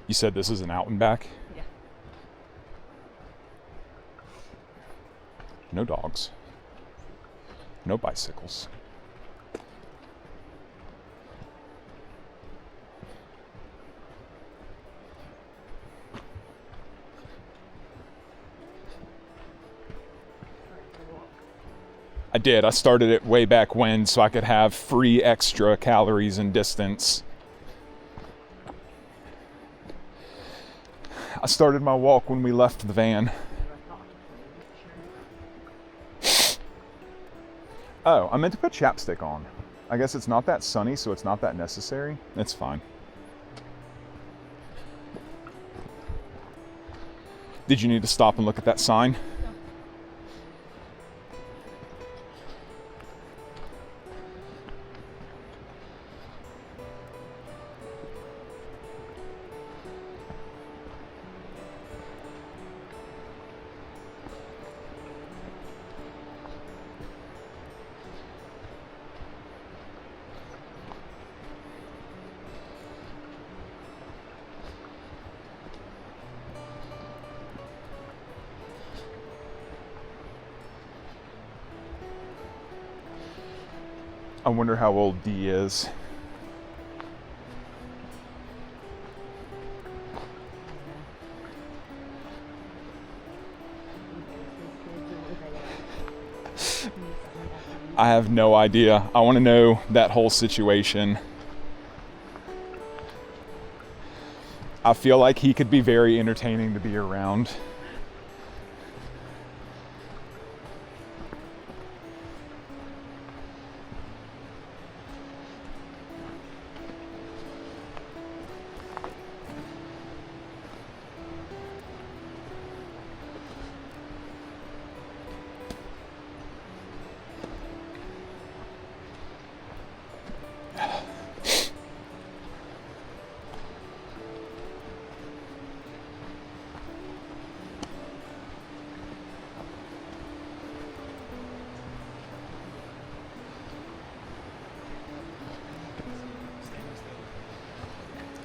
You said this is an out and back? Yeah. No dogs. No bicycles. I did. I started it way back when so I could have free extra calories and distance. I started my walk when we left the van. Oh, I meant to put chapstick on. I guess it's not that sunny, so it's not that necessary. It's fine. Did you need to stop and look at that sign? I wonder how old Dee is. I have no idea. I want to know that whole situation. I feel like he could be very entertaining to be around.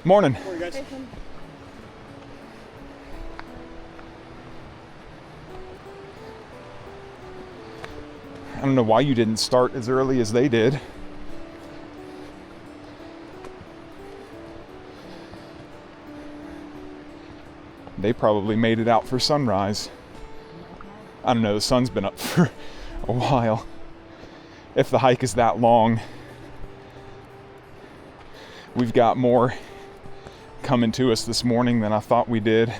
Morning. Morning, guys. I don't know why you didn't start as early as they did. They probably made it out for sunrise. I don't know, the sun's been up for a while. If the hike is that long, we've got more coming to us this morning than I thought we did.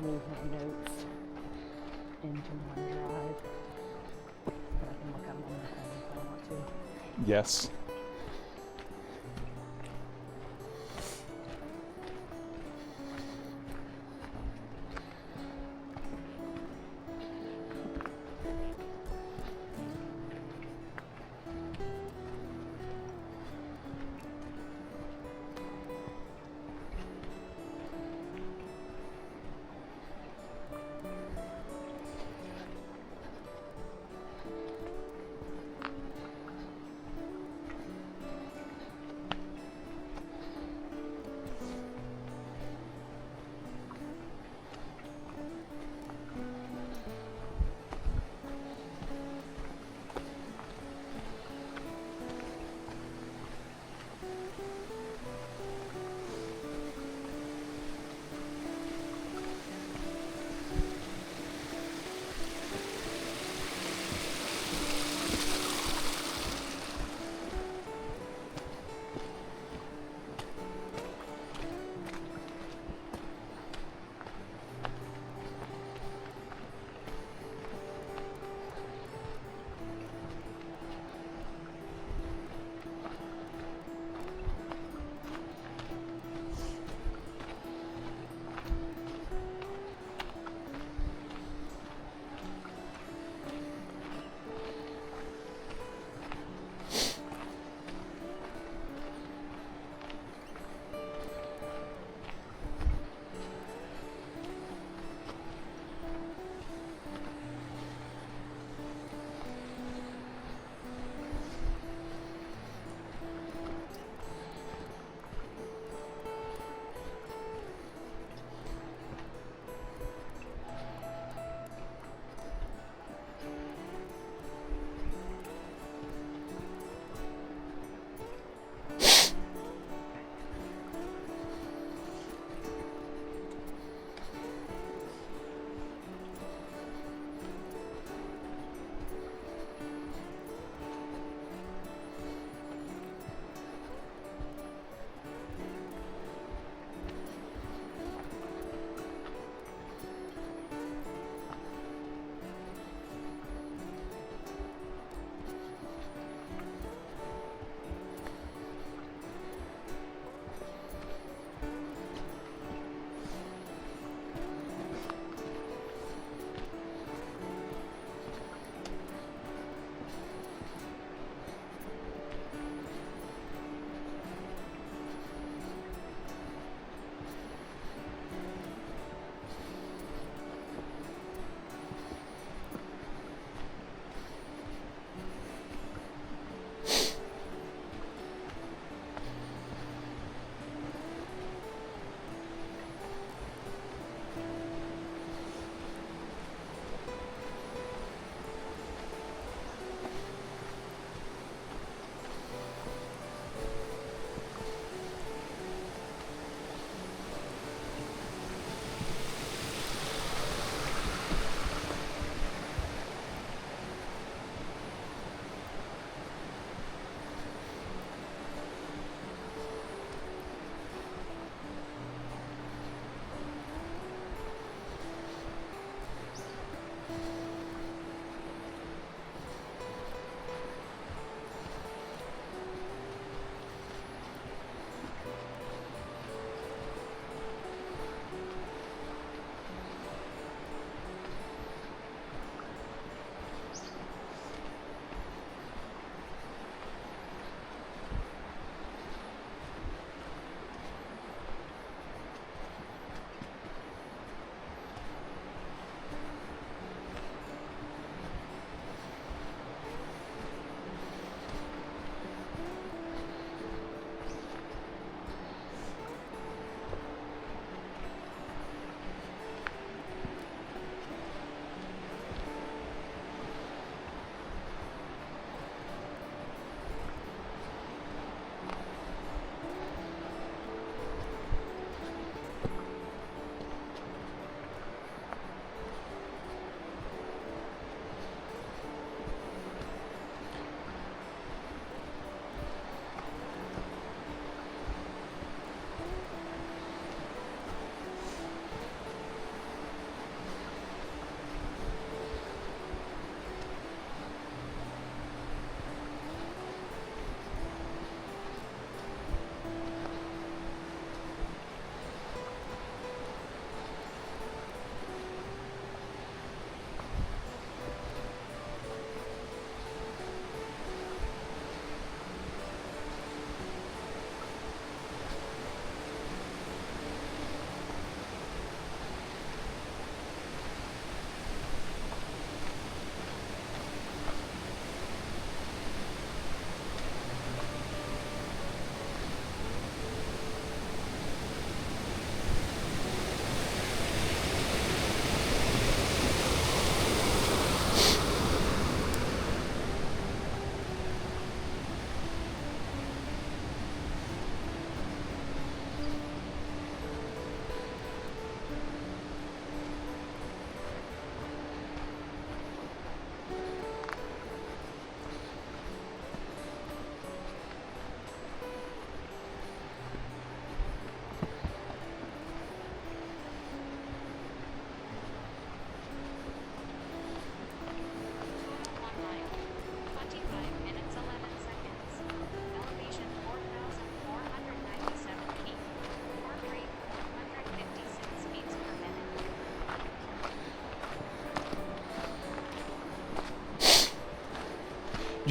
move my notes into OneDrive, but I can look at them on my phone if I want to. Yes.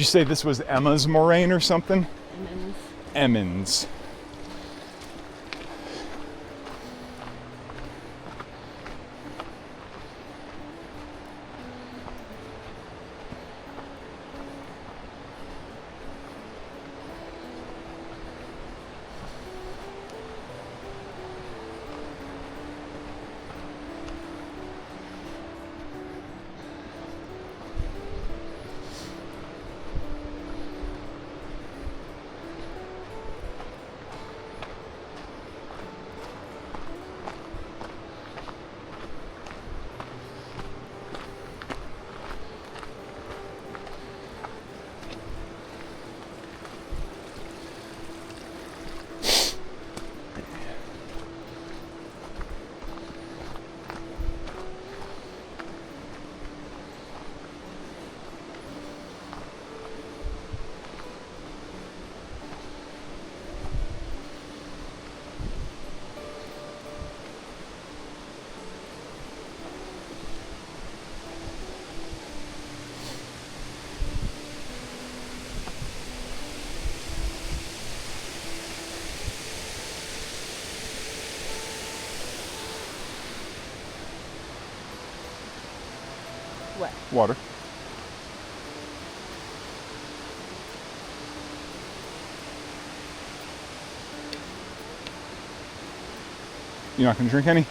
you say this was Emmons Moraine or something? Emmons. Emmons. What? Water. You're not gonna drink any?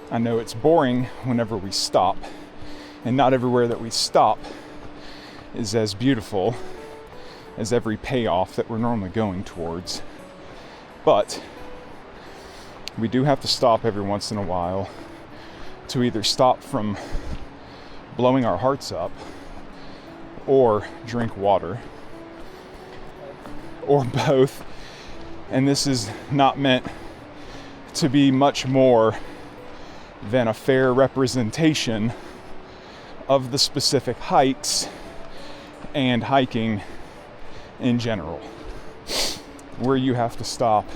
I know it's boring whenever we stop, and not everywhere that we stop is as beautiful as every payoff that we're normally going towards. But we do have to stop every once in a while to either stop from blowing our hearts up or drink water, or both. And this is not meant to be much more than a fair representation of the specific hikes and hiking in general. Where you have to stop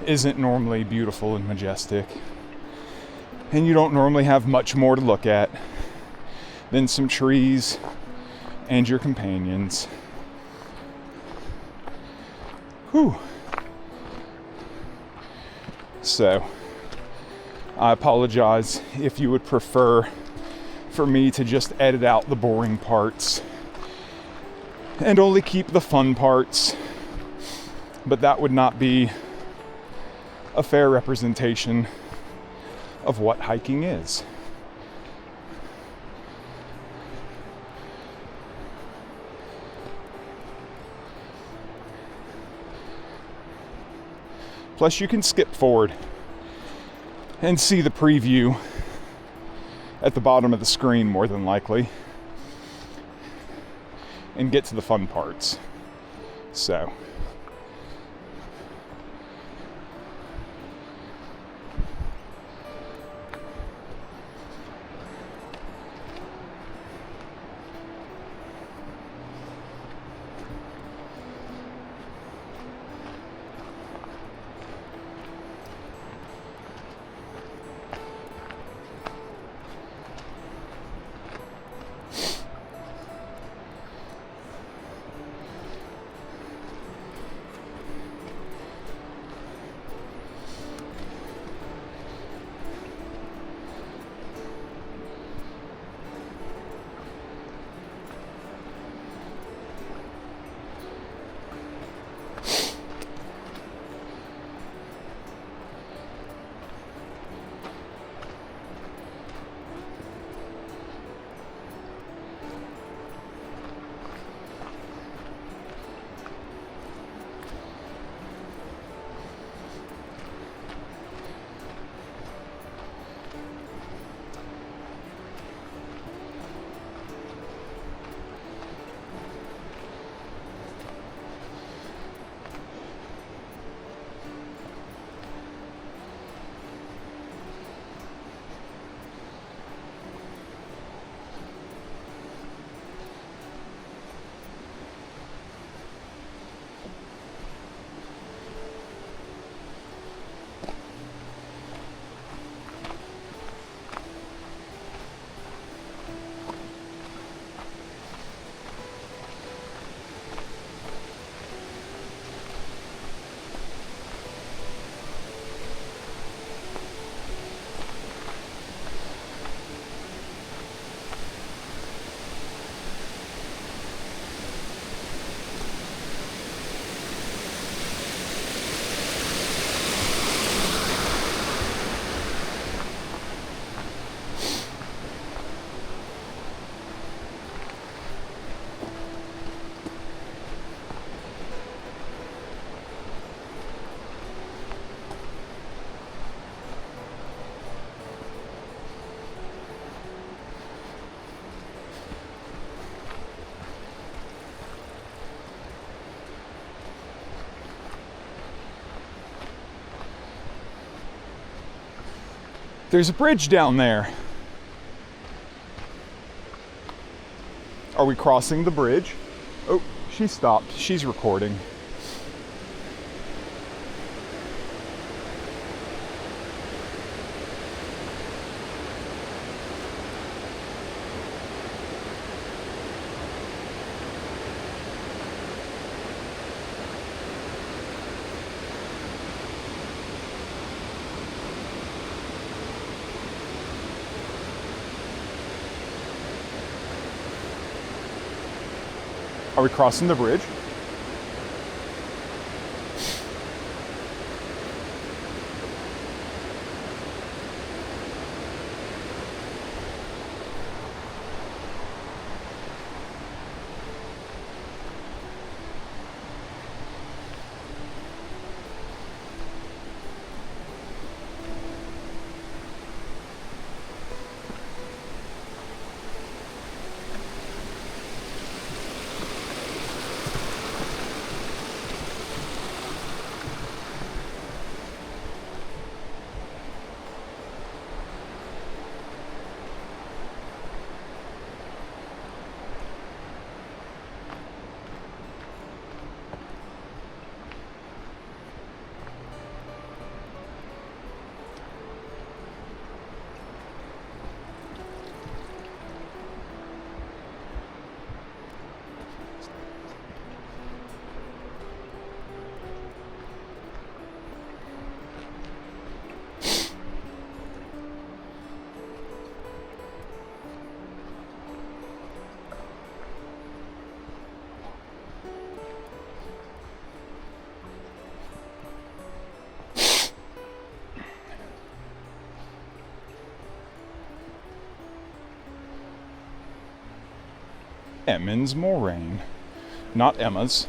isn't normally beautiful and majestic, and you don't normally have much more to look at than some trees and your companions. Whew. So, I apologize if you would prefer for me to just edit out the boring parts and only keep the fun parts, but that would not be a fair representation of what hiking is. Plus, you can skip forward and see the preview at the bottom of the screen, more than likely, and get to the fun parts. So there's a bridge down there. Are we crossing the bridge? Oh, she stopped. She's recording. Are we crossing the bridge? Emmons Moraine, not Emma's.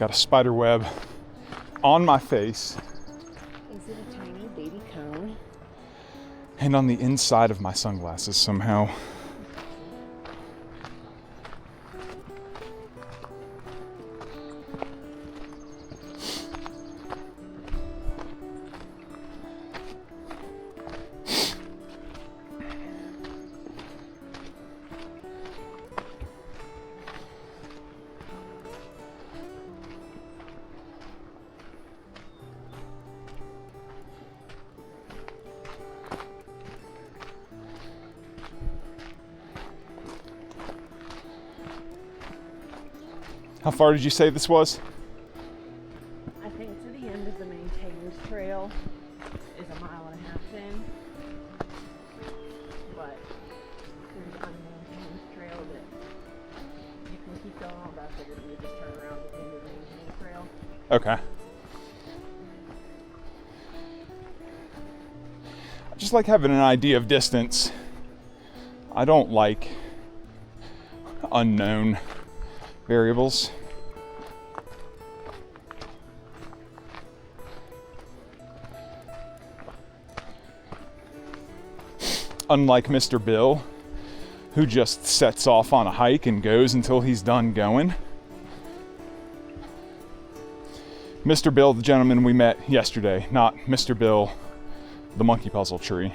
Got a spider web on my face Is it a tiny baby cone? and on the inside of my sunglasses somehow. How far did you say this was? I think to the end of the maintained trail is 1.5 miles in, but there's an unmaintained trail that you can keep going on, but I figured we would just turn around at the end of the maintained trail. Okay. I just like having an idea of distance I don't like unknown variables. Unlike Mr. Bill, who just sets off on a hike and goes until he's done going. Mr. Bill, the gentleman we met yesterday, not Mr. Bill, the monkey puzzle tree.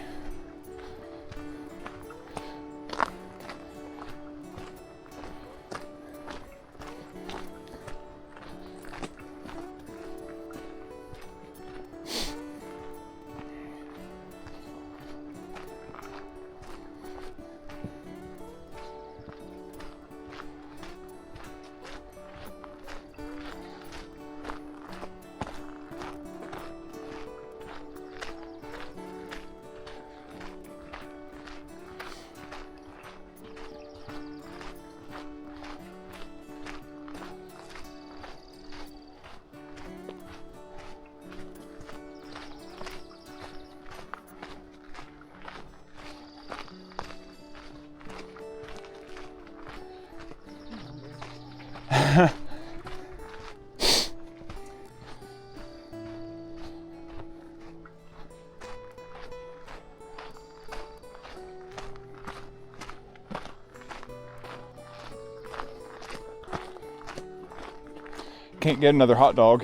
Can't get another hot dog.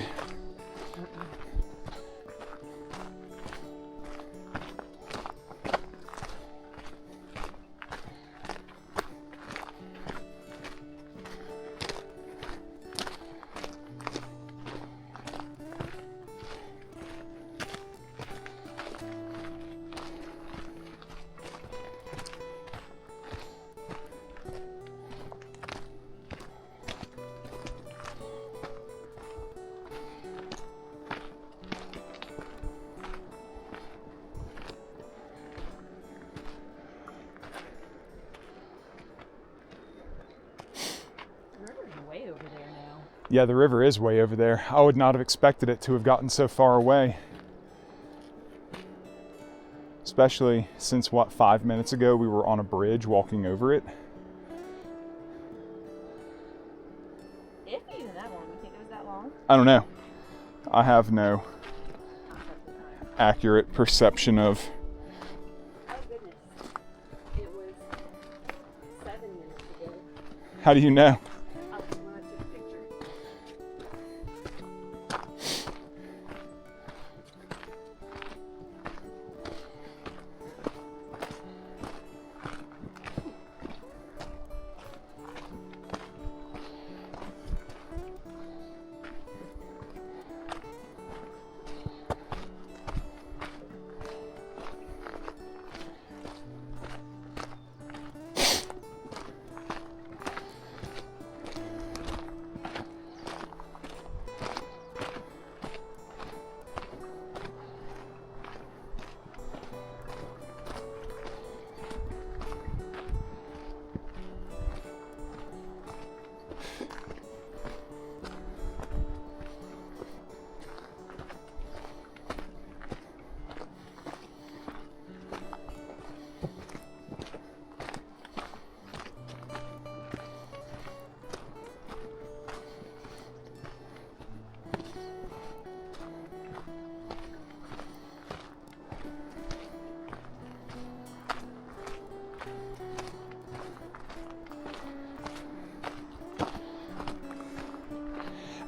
Way over there now. Yeah, the river is way over there. I would not have expected it to have gotten so far away. Especially since, 5 minutes ago we were on a bridge walking over it. If even that long, you think it was that long? I don't know. I have no accurate perception of. Oh goodness. It was 7 minutes ago. How do you know? When I took a picture.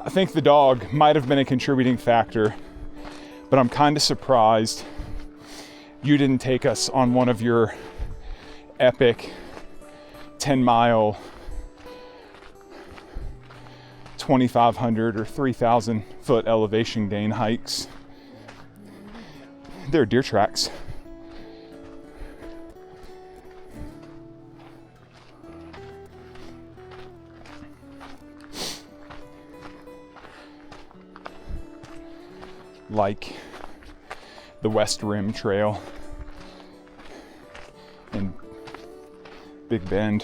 I think the dog might have been a contributing factor, but I'm kind of surprised you didn't take us on one of your epic 10-mile, 2,500 or 3,000 foot elevation gain hikes. There are deer tracks. Like the West Rim Trail in Big Bend.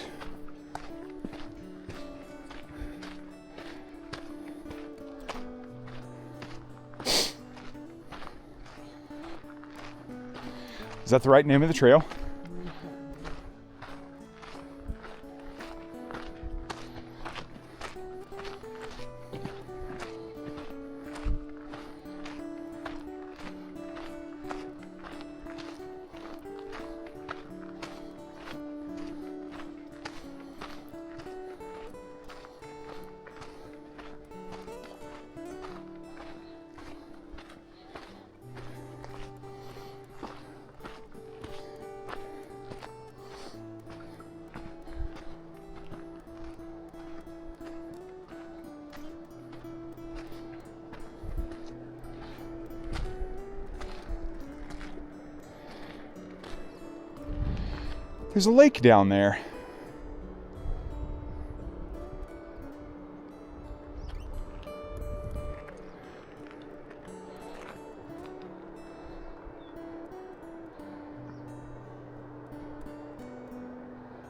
Is that the right name of the trail? There's a lake down there.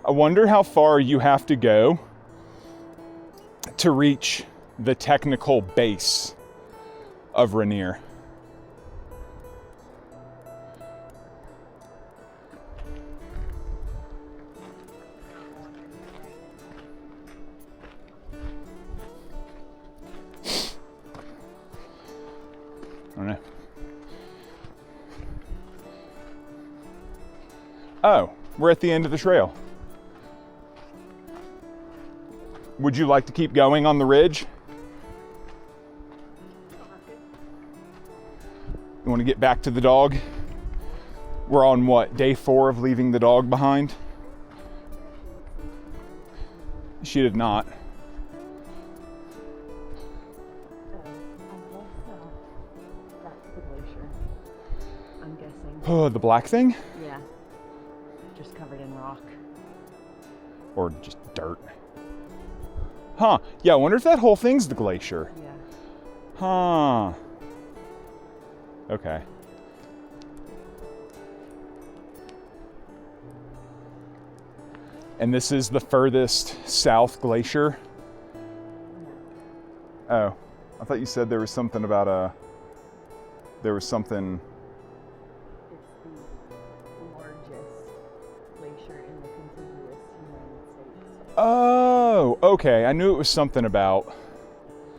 I wonder how far you have to go to reach the technical base of Rainier. I don't know. Oh, we're at the end of the trail. Would you like to keep going on the ridge? You want to get back to the dog? We're on what, day 4 of leaving the dog behind? She did not. That's the glacier, I'm guessing. Oh, the black thing? Yeah, just covered in rock. Or just dirt? Huh, yeah, I wonder if that whole thing's the glacier. Yeah. Huh. Okay. And this is the furthest south glacier? Oh, I thought you said there was something about there was something. It's the largest glacier in the contiguous United States. Oh, okay. I knew it was something about.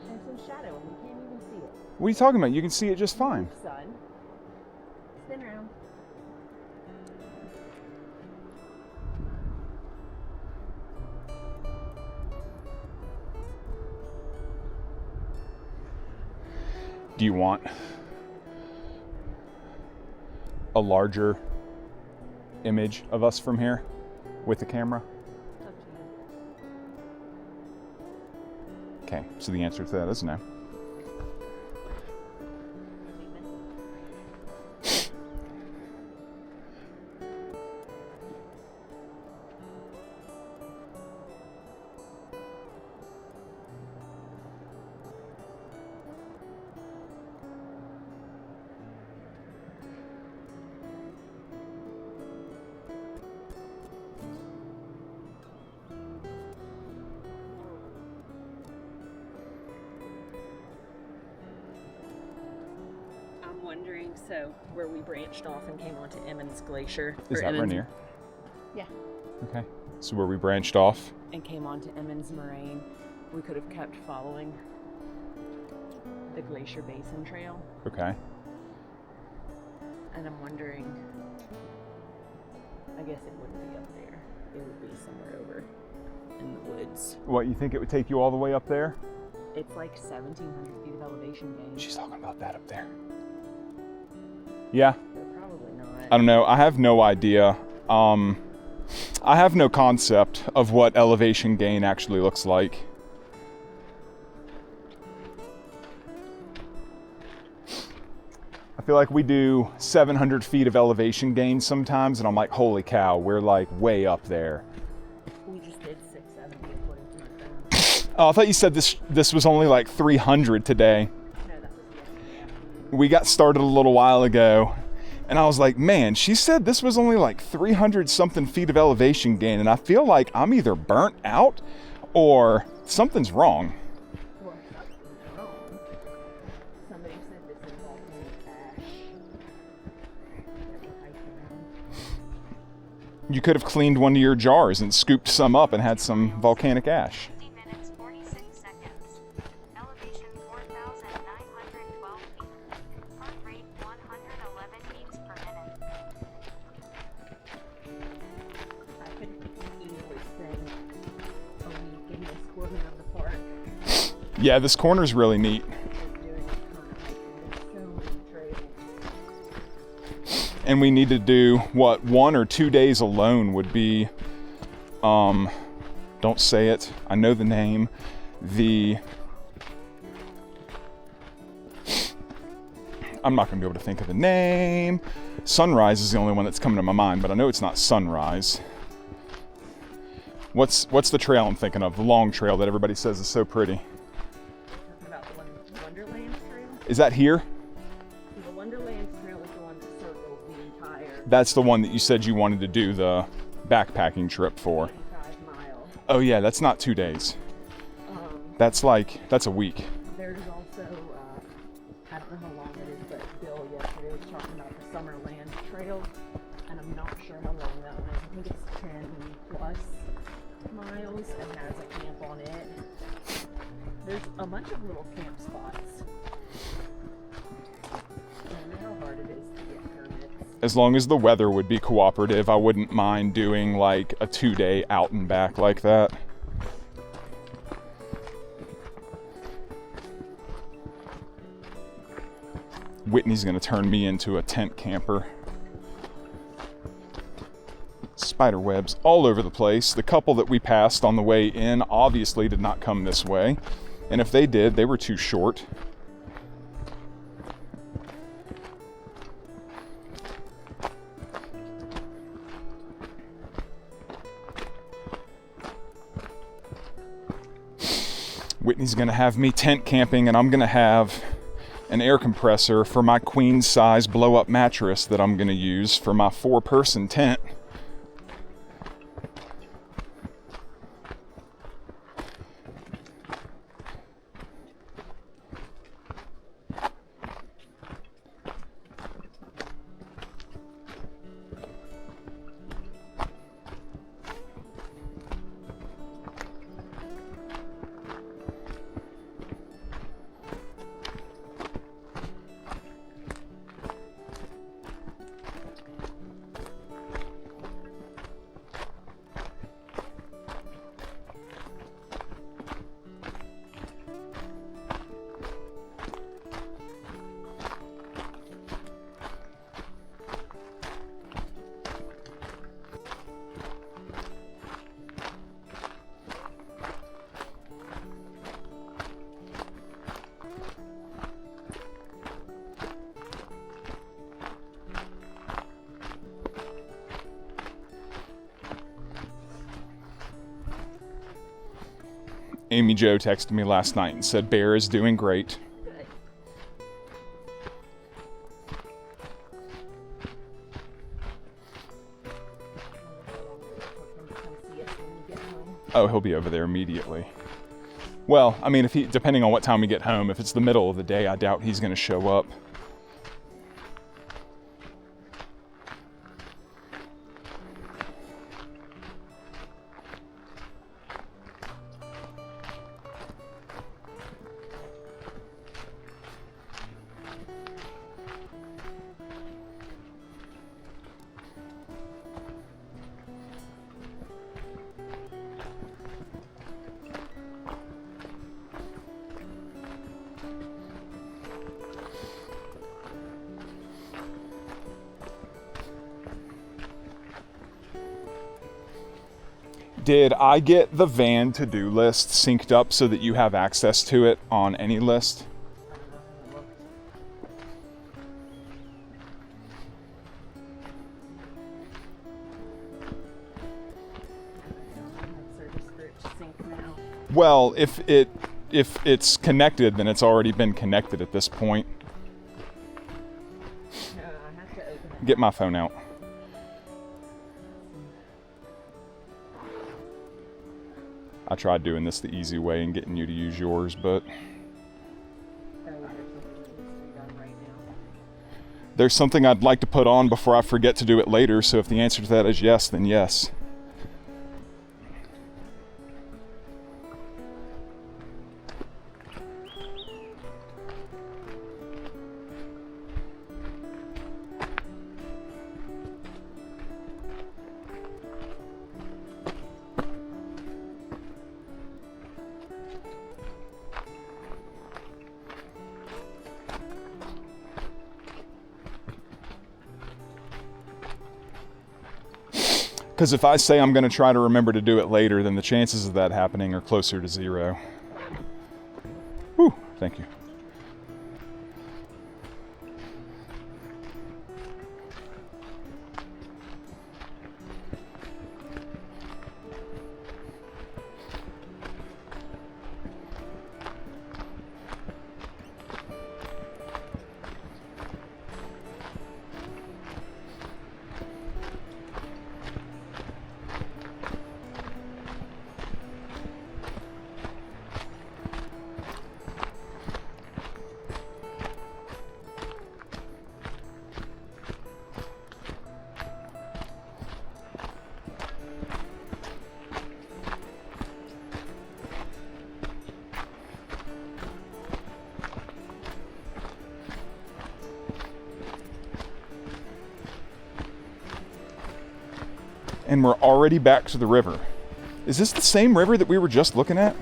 There's some shadow and you can't even see it. What are you talking about? You can see it just fine. Sun. Spin around. Do you want a larger image of us from here with the camera? Up to you. Okay, so the answer to that is no. I'm wondering, so where we branched off and came onto Emmons Glacier. Is or that Emmons- Rainier? Yeah. Okay. So where we branched off? And came onto Emmons Moraine, we could have kept following the Glacier Basin Trail. Okay. And I'm wondering, I guess it wouldn't be up there. It would be somewhere over in the woods. What, you think it would take you all the way up there? It's like 1,700 feet of elevation gain. She's talking about that up there. Yeah, But probably not. I don't know. I have no idea. I have no concept of what elevation gain actually looks like. I feel like we do 700 feet of elevation gain sometimes, and I'm like, holy cow, we're like way up there. We just did 670 according to my phone. Oh, I thought you said this was only like 300 today. No, that was yesterday afternoon. We got started a little while ago, and I was like, man, she said this was only like 300 something feet of elevation gain, and I feel like I'm either burnt out or something's wrong. Well, something's wrong. Somebody said this is volcanic ash that we're hiking around. You could have cleaned one of your jars and scooped some up and had some volcanic ash. 50 minutes, 46 seconds. Elevation 4,912 feet. Heart rate 111 beats per minute. I could easily spend a week in this corner of the park Yeah, this corner's really neat. just doing a ton of hiking. There's so many trails. And we need to do, what, 1 or 2 days alone would be, don't say it, I know the name, I'm not gonna be able to think of the name. Sunrise is the only one that's coming to my mind, but I know it's not Sunrise. What's the trail I'm thinking of? The long trail that everybody says is so pretty. Talking about the Wonderland Trail? Is that here? The Wonderland Trail is the one that circles the entire That's the one that you said you wanted to do the backpacking trip for. 85 miles. Oh yeah, that's not 2 days. That's a week. There's also, I don't know how long it is, but Bill yesterday was talking about the Summerland Trail, and I'm not sure how long that one is. I think it's 10 plus miles and has a camp on it. There's a bunch of little camp spots. I don't know how hard it is to get permits. As long as the weather would be cooperative, I wouldn't mind doing like a 2-day out and back like that. Whitney's gonna turn me into a tent camper. Spider webs all over the place. The couple that we passed on the way in obviously did not come this way. And if they did, they were too short. Whitney's gonna have me tent camping, and I'm gonna have an air compressor for my queen size blow up mattress that I'm gonna use for my 4-person tent. Amy Jo texted me last night and said Bear is doing great. Good. Oh, he'll be over there immediately. Well, I mean, depending on what time we get home, if it's the middle of the day, I doubt he's gonna show up. Did I get the van to-do list synced up so that you have access to it on any list? Well, if it's connected, then it's already been connected at this point. No, I have to open it. Get my phone out. I tried doing this the easy way and getting you to use yours, but there's something I'd like to put on before I forget to do it later, so if the answer to that is yes, then yes. Because if I say I'm going to try to remember to do it later, then the chances of that happening are closer to 0. Whew, thank you. and we're already back to the river. Is this the same river that we were just looking at?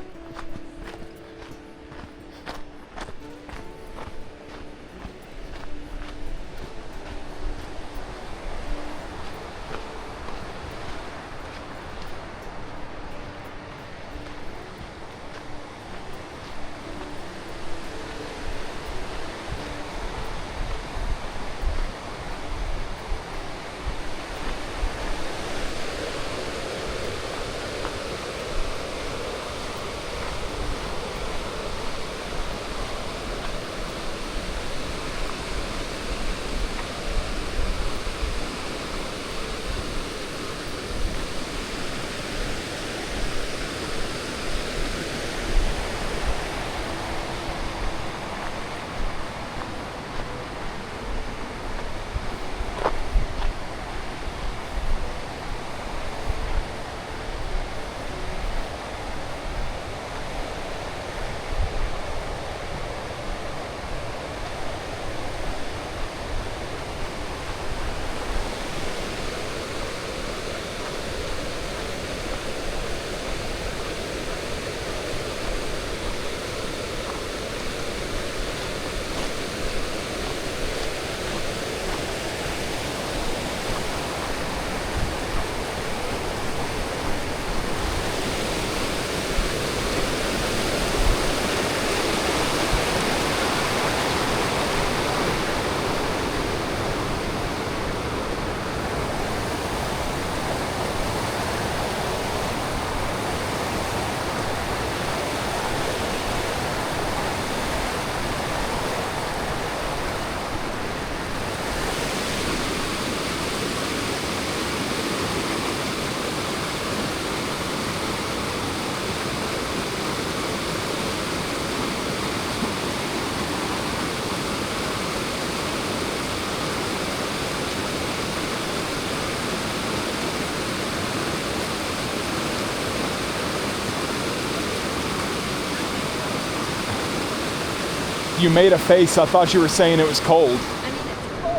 You made a face. I thought you were saying it was cold. I mean, it's cold.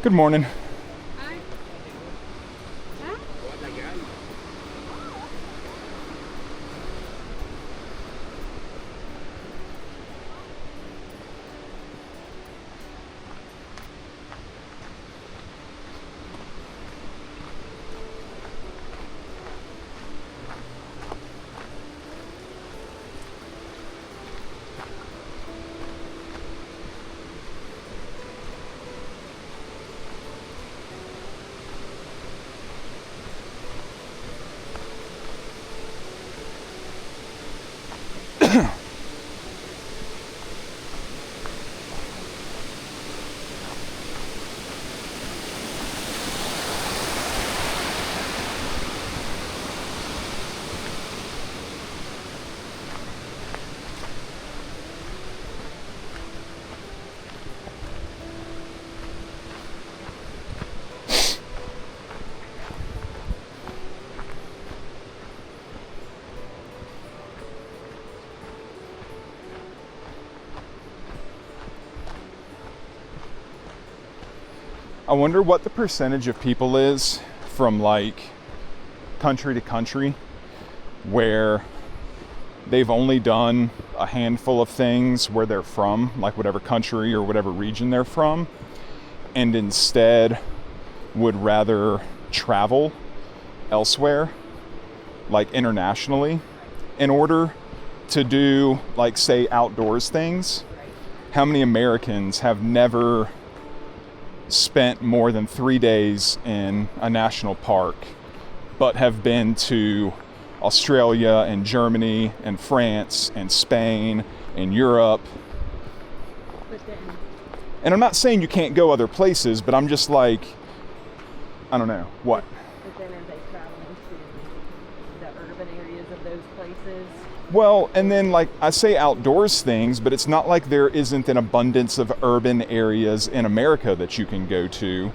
Good morning. I wonder what the percentage of people is from like country to country where they've only done a handful of things where they're from, like whatever country or whatever region they're from, and instead would rather travel elsewhere, like internationally, in order to do, like, say, outdoors things. How many Americans have never spent more than 3 days in a national park, but have been to Australia and Germany and France and Spain and Europe? But then, And I'm not saying you can't go other places, but I'm just like, I don't know, what? but then are they traveling to the urban areas of those places? Well, and then, like, I say outdoors things, but it's not like there isn't an abundance of urban areas in America that you can go to.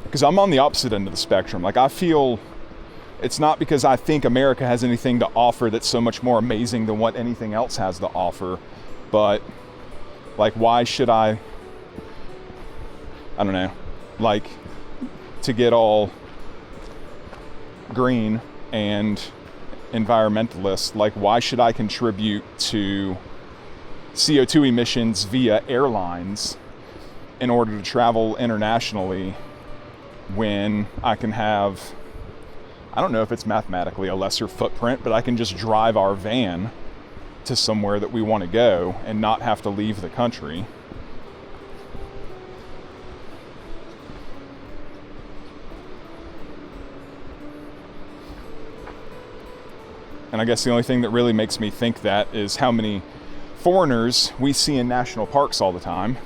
Because I'm on the opposite end of the spectrum. Like, I feel it's not because I think America has anything to offer that's so much more amazing than what anything else has to offer, but, like, why should I don't know, like, to get all green and environmentalist, like, why should I contribute to CO2 emissions via airlines in order to travel internationally when I can have, I don't know if it's mathematically a lesser footprint, but I can just drive our van to somewhere that we want to go and not have to leave the country. And I guess the only thing that really makes me think that is how many foreigners we see in national parks all the time,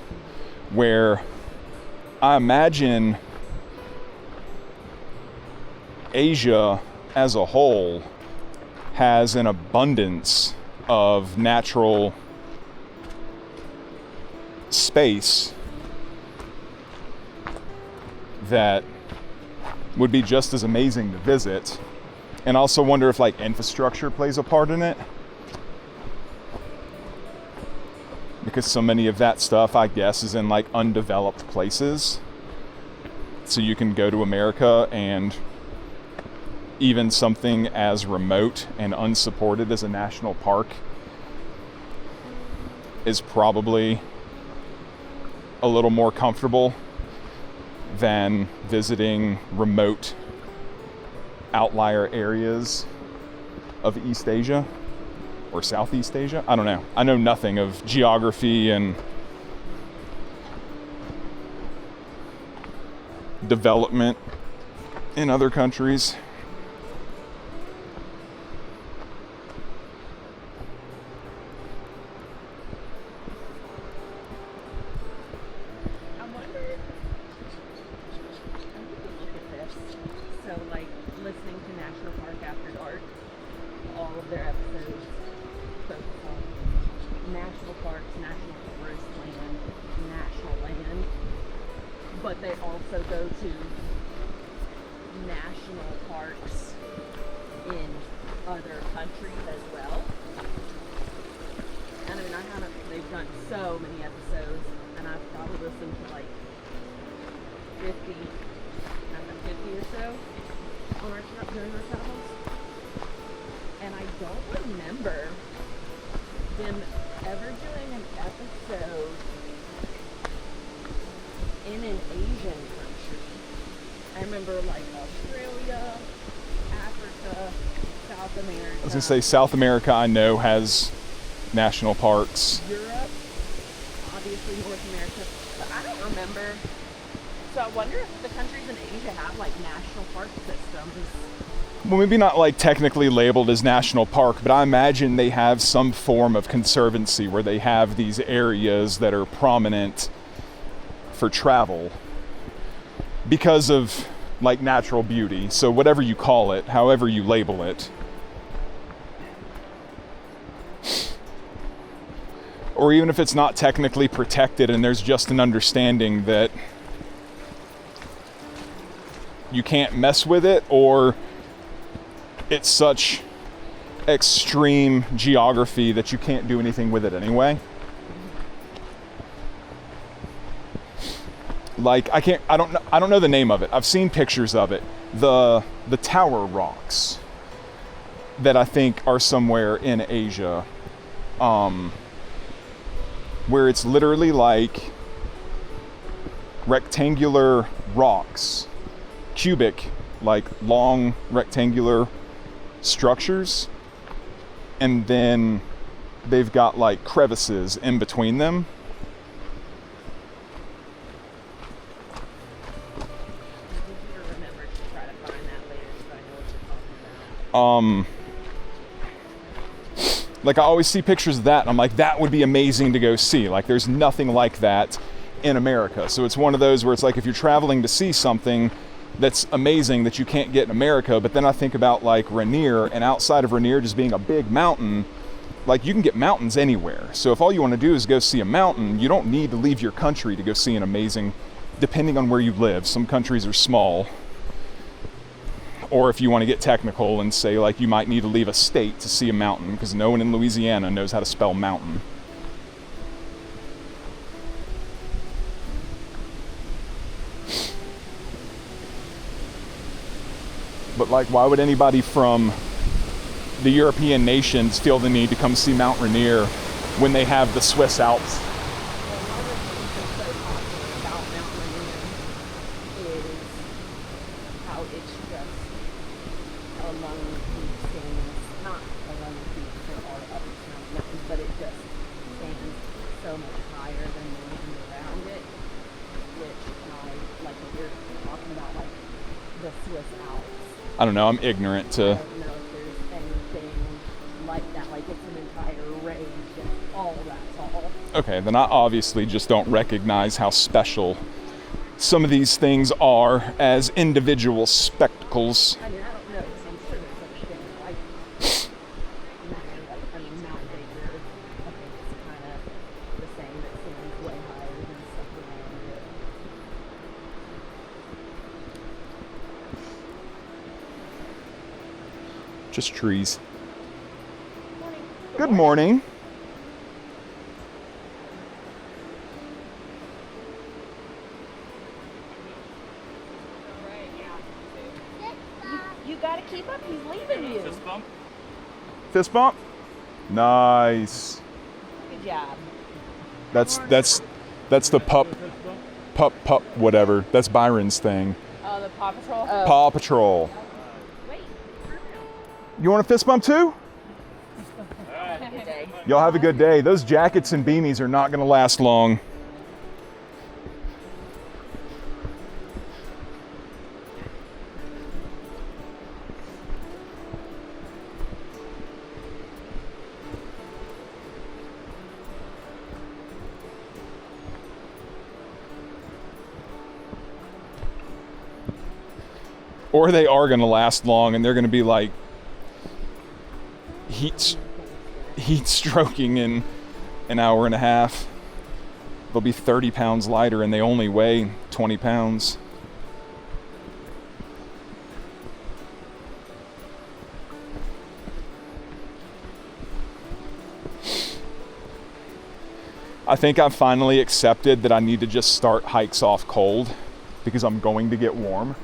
where I imagine Asia as a whole has an abundance of natural space that would be just as amazing to visit. And I also wonder if, like, infrastructure plays a part in it, because so many of that stuff, I guess, is in, like, undeveloped places. So you can go to America, and even something as remote and unsupported as a national park is probably a little more comfortable than visiting remote outlier areas of East Asia or Southeast Asia. I don't know. I know nothing of geography and development in other countries. I wonder, I need to look at this. So, like, listening to National Park After Dark, all of their episodes focus on national parks, national forest land, national land, but they also go to national parks in other countries as well. And I mean, they've done so many episodes, and I've probably listened to like 50 or so during our travels. And I don't remember them ever doing an episode in an Asian country. I remember like Australia, Africa, South America. I was gonna say South America, I know, has national parks. Europe, obviously North America, but I don't remember. So So I wonder if the countries in Asia have like national park systems. Well, maybe not like technically labeled as national park, but I imagine they have some form of conservancy where they have these areas that are prominent for travel because of like natural beauty. So whatever you call it, however you label it. Or even if it's not technically protected and there's just an understanding that you can't mess with it, or it's such extreme geography that you can't do anything with it anyway. Like I don't know the name of it. I've seen pictures of it. The tower rocks that I think are somewhere in Asia, where it's literally like rectangular rocks, cubic, like long rectangular structures, and then they've got like crevices in between them. Remember to try to find that later so I know what you're talking about. Like I always see pictures of that and I'm like, that would be amazing to go see. Like there's nothing like that in America. So it's one of those where it's like if you're traveling to see something that's amazing that you can't get in America, but then I think about like Rainier, and outside of Rainier just being a big mountain, like you can get mountains anywhere. So if all you want to do is go see a mountain, you don't need to leave your country to go see an amazing, depending on where you live. Some countries are small. Or if you want to get technical and say like you might need to leave a state to see a mountain, because no one in Louisiana knows how to spell mountain. But like, why would anybody from the European nations feel the need to come see Mount Rainier when they have the Swiss Alps? Well, one of the things that's so popular about Mount Rainier is how it's just among these things, not among these, there are other mountains, but it just stands so much higher than the land around it, which I, like what you're talking about, like the Swiss Alps. I don't know, I'm ignorant to... I don't know if there's anything like that, like it's an entire range that's all that tall. Okay, then I obviously just don't recognize how special some of these things are as individual spectacles. I mean, I don't know, because I'm sure there's such thing like, Mount Rainier, I think it's kind of the same, that stands way higher than stuff around it. Just trees. Morning. Good morning. You gotta keep up, he's leaving you. Fist bump? Nice. Good job. That's the pup, whatever. That's Byron's thing. Oh, the Paw Patrol? Paw Patrol. Wait, You want a fist bump too? have a good day. Y'all have a good day. Those jackets and beanies are not gonna last long. Or they are gonna last long and they're gonna be like heat stroking in an hour and a half. They'll be 30 pounds lighter and they only weigh 20 pounds. I think I've finally accepted that I need to just start hikes off cold because I'm going to get warm.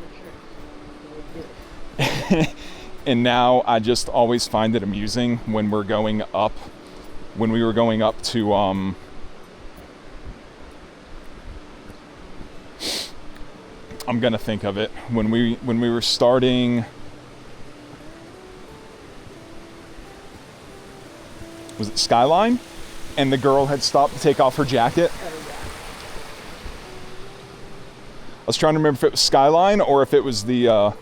And now I just always find it amusing when we were going up to I'm gonna think of it, when we were starting, was it Skyline? And the girl had stopped to take off her jacket. was trying to remember if it was Skyline or if it was the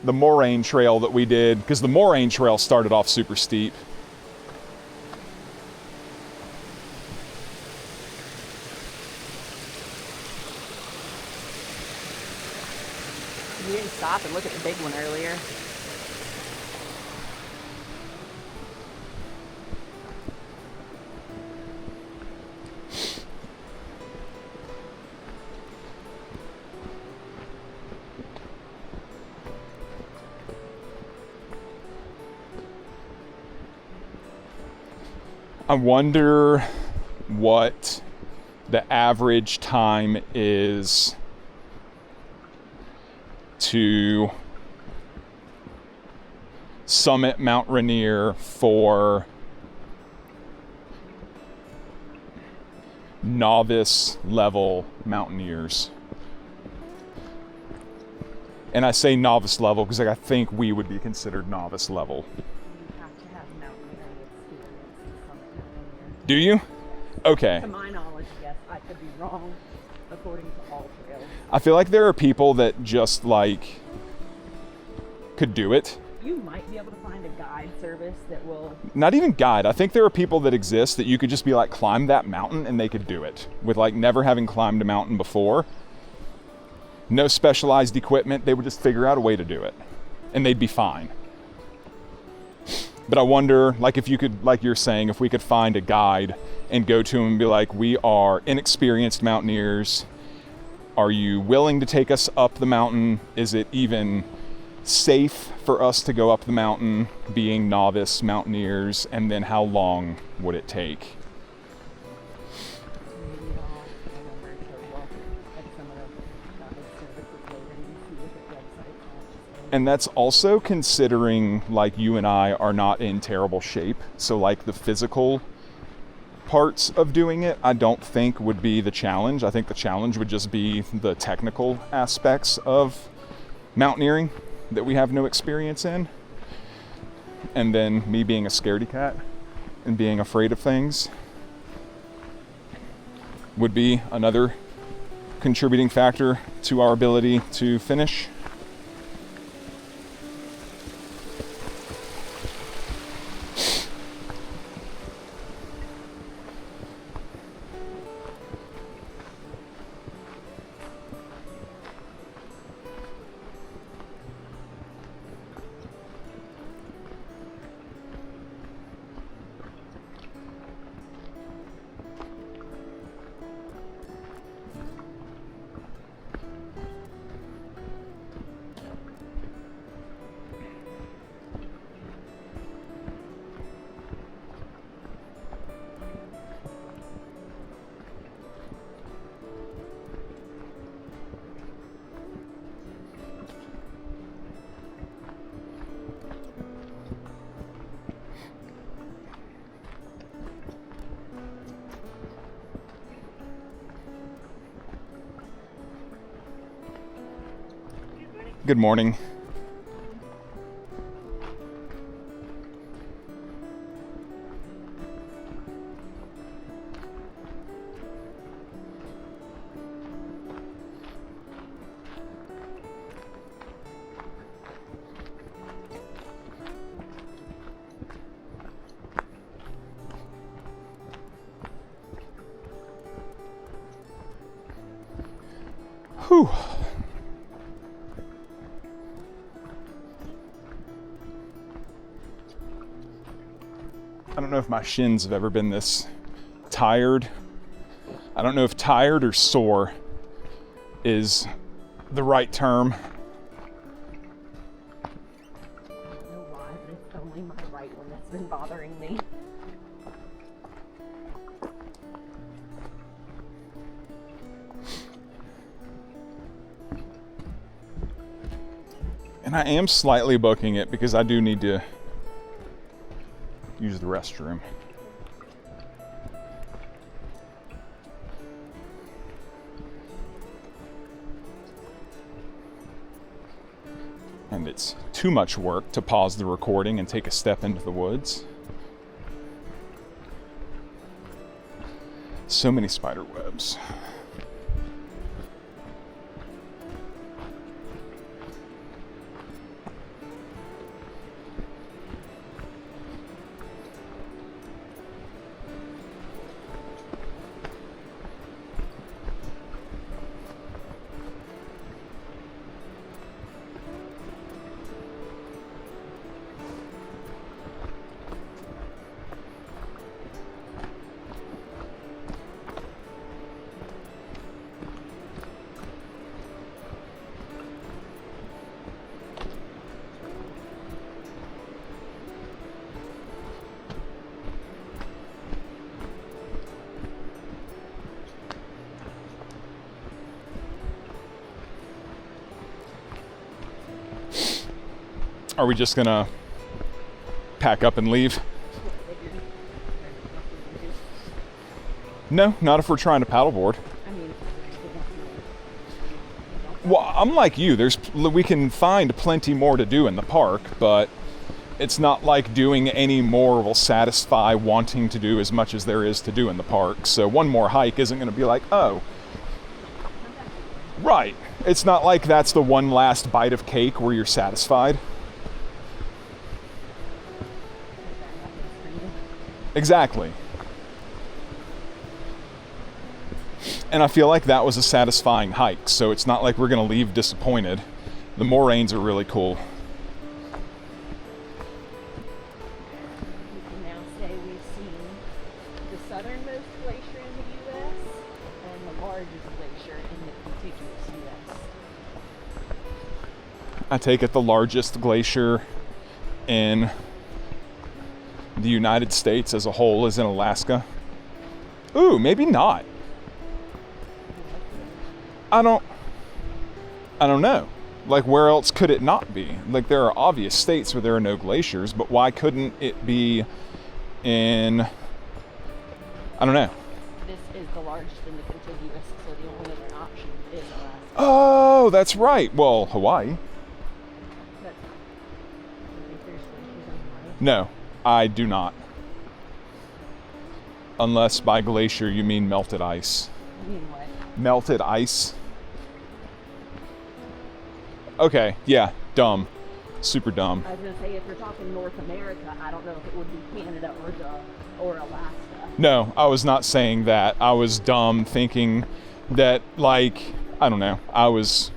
Moraine trail that we did, because the Moraine trail started off super steep. We didn't stop and look at the big one earlier. I wonder what the average time is to summit Mount Rainier for novice level mountaineers. And I say novice level because I think we would be considered novice level. You have to have mountaineering experience to summit Mount Rainier. Do you? Okay. To my knowledge, yes, I could be wrong according to all trails. I feel like there are people that just like could do it. You might be able to find a guide service that will. Not even guide. I think there are people that exist that you could just be like, climb that mountain, and they could do it with like never having climbed a mountain before. No specialized equipment. They would just figure out a way to do it and they'd be fine. But I wonder, like, if you could, like you're saying, if we could find a guide and go to them and be like, we are inexperienced mountaineers. Are you willing to take us up the mountain? Is it even safe for us to go up the mountain being novice mountaineers? And then how long would it take? Maybe I'll remember to look at some of the guide services later and see what the website has. And that's also considering like you and I are not in terrible shape. So like the physical parts of doing it, I don't think would be the challenge. I think the challenge would just be the technical aspects of mountaineering that we have no experience in. And then me being a scaredy cat and being afraid of things would be another contributing factor to our ability to finish. Good morning. Whew. I don't know if my shins have ever been this tired. I don't know if tired or sore is the right term. I don't know why, but it's only my right one that's been bothering me. And I am slightly booking it because I do need to use the restroom. And it's too much work to pause the recording and take a step into the woods. So many spider webs. Are we just gonna pack up and leave? No, not if we're trying to paddleboard. I mean, Well, I'm like you. We can find plenty more to do in the park, but it's not like doing any more will satisfy wanting to do as much as there is to do in the park. So one more hike isn't going to be like, oh, right. It's not like that's the one last bite of cake where you're satisfied. Exactly. And I feel like that was a satisfying hike, so it's not like we're going to leave disappointed. The moraines are really cool. we can now say we've seen the southernmost glacier in the U.S. and the largest glacier in the contiguous U.S. I take it the largest glacier in the United States as a whole is in Alaska. Ooh, maybe not. I don't know. Like, where else could it not be? Like, there are obvious states where there are no glaciers, but why couldn't it be in, I don't know. This is the largest in the contiguous, so the only other option is Alaska. Oh, that's right. Well, Hawaii. That's, I think there's glaciers in Hawaii. No, I do not. Unless by glacier you mean melted ice. I mean, what? Melted ice. Okay, yeah, dumb. Super dumb. I was going to say, if you're talking North America, I don't know if it would be Canada or Alaska. No, I was not saying that. I was dumb thinking that, like, I don't know. I was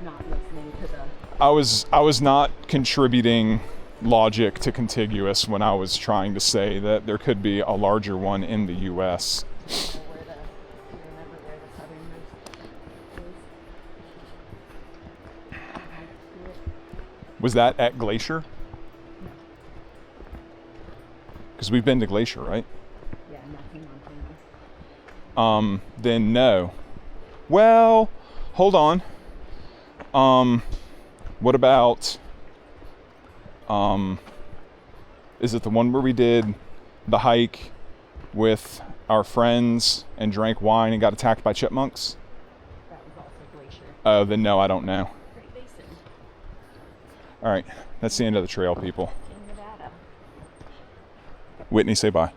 Not listening to the... I was not contributing logic to contiguous when I was trying to say that there could be a larger one in the US. Do you remember where the southernmost is? Was that at Glacier? Because we've been to Glacier, right? Yeah, nothing on campus. Then no. Well, hold on. What about, is it the one where we did the hike with our friends and drank wine and got attacked by chipmunks? That was also Glacier. Oh, then no, I don't know. Great Basin All right, that's the end of the trail, people. in Nevada. Whitney, say bye.